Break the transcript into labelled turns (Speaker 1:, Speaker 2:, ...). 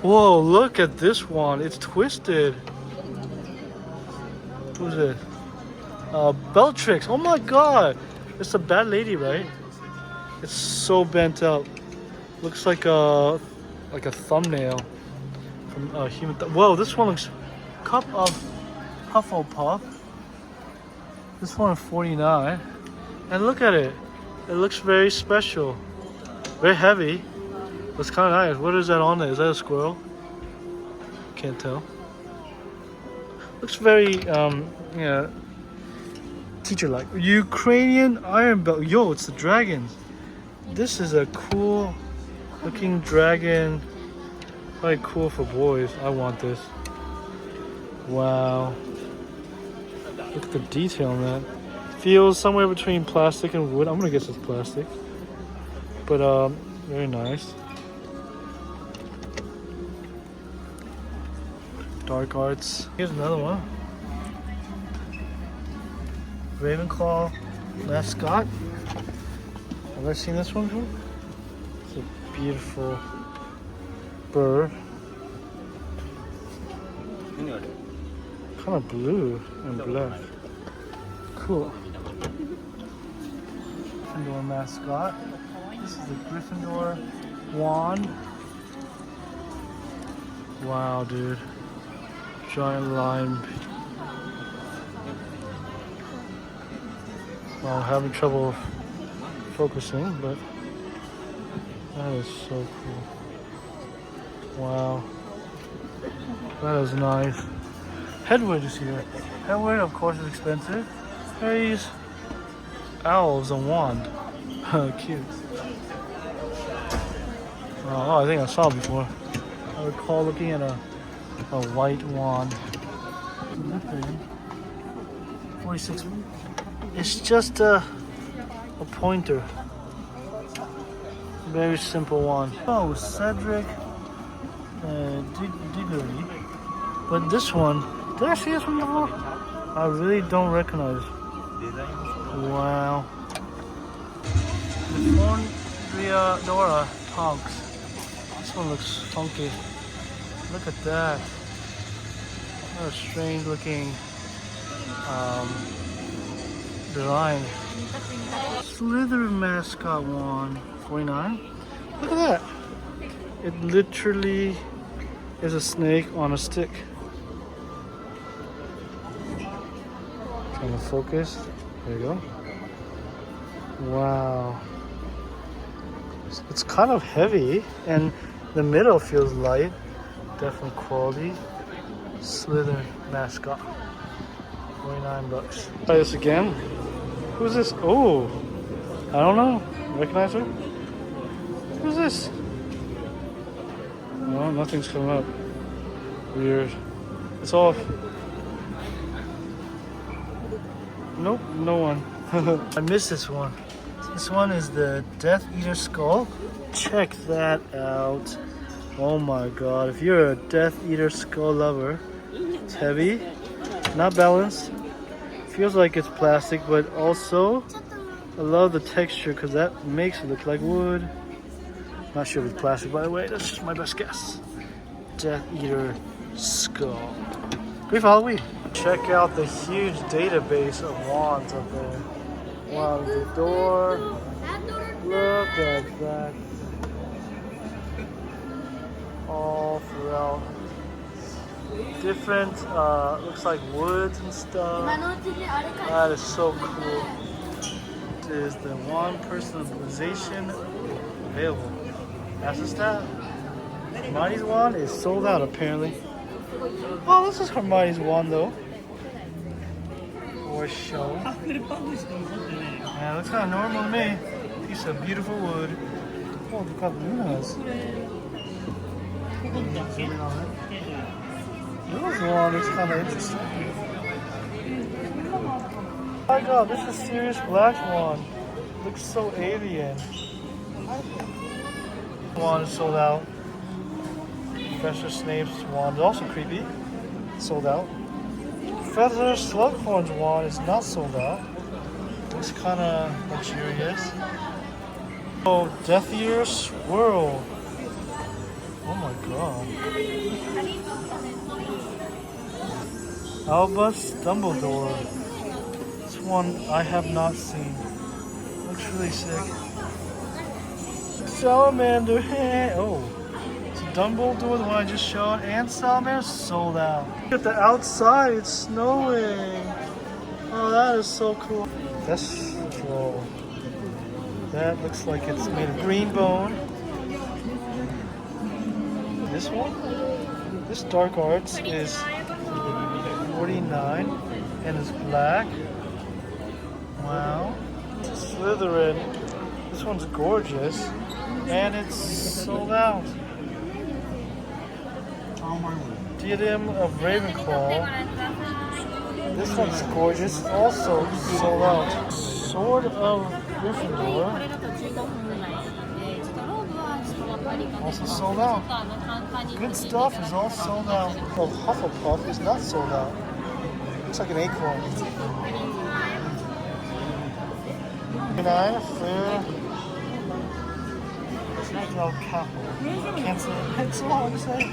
Speaker 1: Whoa, look at this one. It's twisted. Who's it? Bellatrix. Oh my god. It's a bad lady, right? It's so bent out. Looks like a thumbnail from a human. Whoa, this one looks cup of Hufflepuff. This one is 49. And look at it. It looks very special. Very heavy. It's kind of nice. What is that on there? Is that a squirrel? Can't tell. Looks very, yeah, teacher-like. Ukrainian Iron Belt. Yo, it's the dragons. This is a cool looking dragon. Probably cool for boys. I want this. Wow. Look at the detail on that. Feels somewhere between plastic and wood. I'm gonna guess it's plastic. But very nice. Dark Arts. Here's another one. Ravenclaw mascot. Have I seen this one before? It's a beautiful bird. Kind of blue and black. Cool. Gryffindor mascot. This is the Gryffindor wand. Wow, dude. Giant lion. Well, I'm having trouble focusing, but that is so cool. Wow. That is nice. Hedwig is here. Hedwig, of course, is expensive. These owls and wand. Cute. Oh, I think I saw it before. I recall looking at a white wand. 46. It's just a pointer. Very simple wand. Oh, Cedric Diggory. But this one, did I see this one before? I really don't recognize it. Wow. The Dora Tonks. This one looks funky. Look at that. What a strange looking design. Slytherin mascot wand, 49. Look at that. It literally is a snake on a stick. Trying to focus. There you go. Wow. It's kind of heavy and the middle feels light. Definitely quality. Slytherin mascot. 49 bucks. Try this again. Who's this? Oh, I don't know. Recognize her? Who's this? No, nothing's coming up. Weird. It's off. Nope, no one. I missed this one. This one is the Death Eater skull. Check that out. Oh my god, if you're a Death Eater skull lover, it's heavy, not balanced, feels like it's plastic, but also I love the texture because that makes it look like wood. Not sure if it's plastic, by the way, that's just my best guess. Death Eater skull. Great for Halloween. Check out the huge database of wands up there. Wow, the door. Look at that. All throughout. Different, looks like woods and stuff. That is so cool. It is the wand personalization available. That's the stat. Hermione's wand is sold out apparently. Oh, this is Hermione's wand though. For show. Yeah, looks kind of normal to me. Piece of beautiful wood. Oh, look how luminous. This one is kind of interesting. Oh my god, this is Sirius Black wand. Looks so alien. Wand is sold out. Professor Snape's wand is also creepy. Sold out. Professor Slughorn's wand is not sold out. Looks kind of luxurious. Oh, Death Eater swirl. Oh my god. Albus Dumbledore. This one I have not seen. Looks really sick. Salamander. Oh. So Dumbledore, the one I just showed, and Salamander sold out. Look at the outside, it's snowing. Oh, that is so cool. That's cool. That looks like it's made of green bone. This one? This Dark Arts is 49 and it's black. Wow. Slytherin. This one's gorgeous. And it's sold out. Diadem of Ravenclaw. This one's gorgeous. Also sold out. Sword of Gryffindor. Also sold out. Good stuff is all sold out. Oh, Hufflepuff is not sold out. Looks like an acorn. 9 fair. It's like El Capo. Can't say it. It's so hard to say.